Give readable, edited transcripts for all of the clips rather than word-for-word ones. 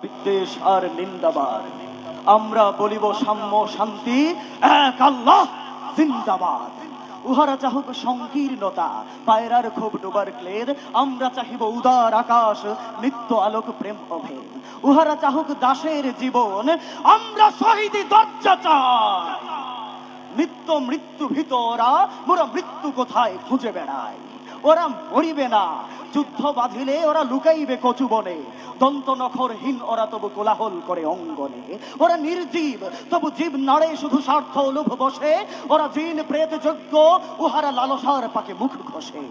বিদ্বেষ আর নিন্দাবাদ। আমরা বলিব সাম্য শান্তি, এক আল্লাহ জিন্দাবাদ। উহারা চাহুক সংকীর্ণতা, পায়রার খুব ডোবার ক্লেদ, আমরা চাহিব উদার আকাশ, নিত্য আলোক প্রেম অভেদ। উহারা চাহুক দাসের জীবন, আমরা শহীদি দরজা চাই। নিত্য মৃত্যু ভীত ওরা, মোরা মৃত্যু কোথায় খুঁজে বেড়াই। ওরা মরিবে না, যুদ্ধ বাঁধিলে ওরা লুকাইবে কচুবনে, দন্ত নখরহীন ওরা তবু কোলাহল করে অঙ্গনে। ওরা নির্জীব তবু জীব নাড়ে শুধু স্বার্থ লোভ বসে, ওরা জিন প্রেত যজ্ঞ, উহারা লালসার পাকে মুখ ঘষে।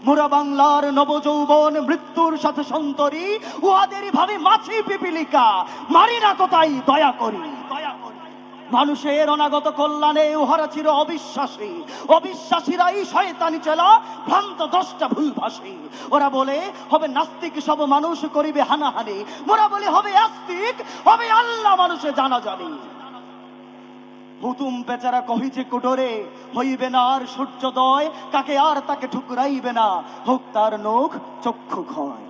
মোরা বাংলার নবযৌবন মৃত্যুর সাথে সন্তরী, উহাদেরই ভাবে মাছি পিপিলিকা, মারি না কোথায় দয়া করি। মানুষের অনাগত কল্যাণে উহারা চির অবিশ্বাসী, অবিশ্বাসীরাই শয়তানি চেলা, ভ্রান্ত দ্রষ্টা ভুলভাসী। ওরা বলে হবে নাস্তিক সব মানুষ করিবে হানাহানি, মোরা বলে হবে আস্তিক, হবে আল্লাহ মানুষে জানা জানি। হুতুম বেচারা কহিছে কুটরে, হইবে না আর সূর্যোদয়, কাকে আর তাকে ঠুকরাইবে না, হোক তার নখ চক্ষু ক্ষয়।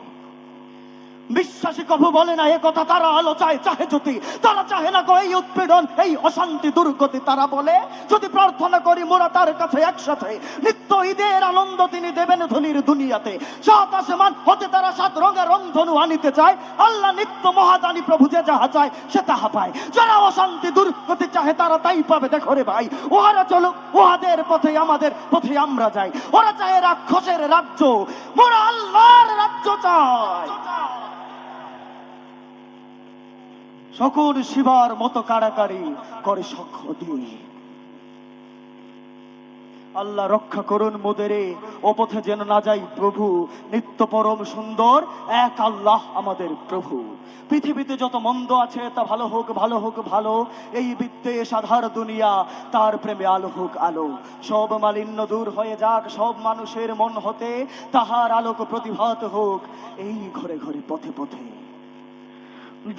বিশ্বাসী কভু বলে না এ কথা, তারা আলো চায় চাহে জ্যোতি, তারা চাহে না গো এই উৎপীড়ন এই অশান্তি দুর্গতি। তারা বলে যদি প্রার্থনা করি মোরা তার কাছে একসাথে, নিত্য ঈদের আনন্দ তিনি দেবেন ধনির দুনিয়াতে। সাত আসমান হতে তারা সাত রঙের রংধনু আনিতে চায়, আল্লাহ নিত্য মহাদানী প্রভু যে যাহা চায় সে তাহা পায়। যারা অশান্তি দুর্গতি চাহে তারা তাই পাবে। দেখো রে ভাই, ওহারা চলুক ওহাদের পথে, আমাদের পথে আমরা যাই। ওরা চায় রাক্ষসের রাজ্য, মোরা আল্লাহর রাজ্য চাই। সকল শিবার মতো কাড়াকাড়ি করে সখ্য দিয়ে। আল্লাহ রক্ষা করুন মোদেরে, ও পথে যেন না যাই প্রভু। নিত্য পরম সুন্দর এক আল্লাহ আমাদের প্রভু। পৃথিবীতে যত মন্দ আছে তা ভালো হোক ভালো হোক ভালো, এই বিদ্বেষ আধার দুনিয়া তার প্রেমে আলো হোক আলো। সব মালিন্য দূর হয়ে যাক সব মানুষের মন হতে, তাহার আলোক প্রতিভাত হোক এই ঘরে ঘরে পথে পথে।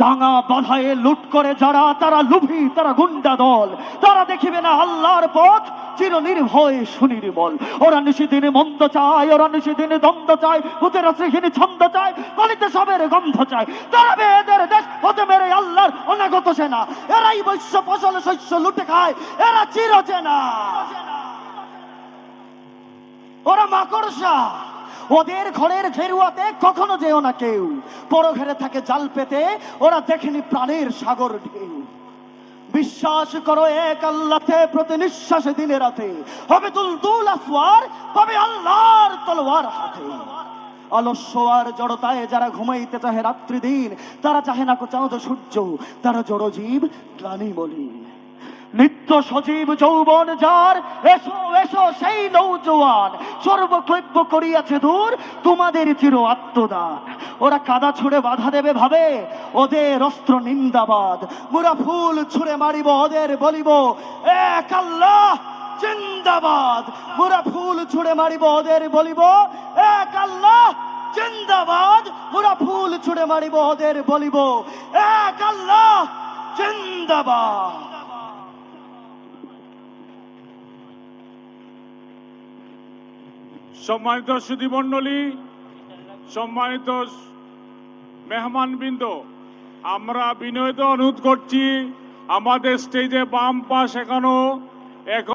দাঙ্গা বাধায়ে লুট করে যারা, তারা লুভি, তারা গুন্ডা দল, তারা দেখিবে না আল্লাহর পথ, চির নির্ভয় সুনির্মল। ওরা নিশিদিনে মন্দ চায়, ওরা নিশিদিনে দ্বন্দ্ব চায়, ভূতের শ্রীহীন ছন্দ চায়, কলিতে সবের গন্ধ চায়। তারা বেদের দেশ হতে মেরে আল্লাহর অনাগত সেনা, এরাই বৈশ্য ফসল শস্য লুটে খায়, এরা চির চেনা। ওরা মাকড়সা, ওদের ঘরের ঘেরুয়াতে কখনো যেও না কেউ, পর ঘরে থাকে জাল পেতে, ওরা দেখেনি প্রাণের সাগর ঢেউ। বিশ্বাস করো এক আল্লাহতে, প্রতি নিঃশ্বাসে দিনে রাতে হবে তুলতুল আসওয়ার, পাবে আল্লাহর তলোয়ার হাতে। অলস্য আর জড়তায় যারা ঘুমাইতে চাহে রাত্রি দিন, তারা চাহে না চাঁদ সূর্য, তারা জড়জীব গ্লানি মলিন। নিত্য সজীব যৌবন যার, এসো এসো সেই নৌজওয়ান, সর্বক্লব্য করিয়াছে দূর তোমাদের চির আত্মদান। ওরা কাদা ছুঁড়ে বাধা দেবে ভাবে, ওদের অস্ত্র নিন্দাবাদ। মোরা ফুল ছুঁড়ে মারিব ওদের বলিব এক আল্লাহ জিন্দাবাদ। মোরা ফুল ছুঁড়ে মারিব ওদের বলিব এক আল্লাহ জিন্দাবাদ। মোরা ফুল ছুঁড়ে মারিব ওদের বলিব এক আল্লাহ জিন্দাবাদ। সম্মানিত সুধীমণ্ডলী, সম্মানিত মেহমানবৃন্দ, আমরা বিনয়িত অনুরোধ করছি আমাদের স্টেজে বাম পাশ এখনো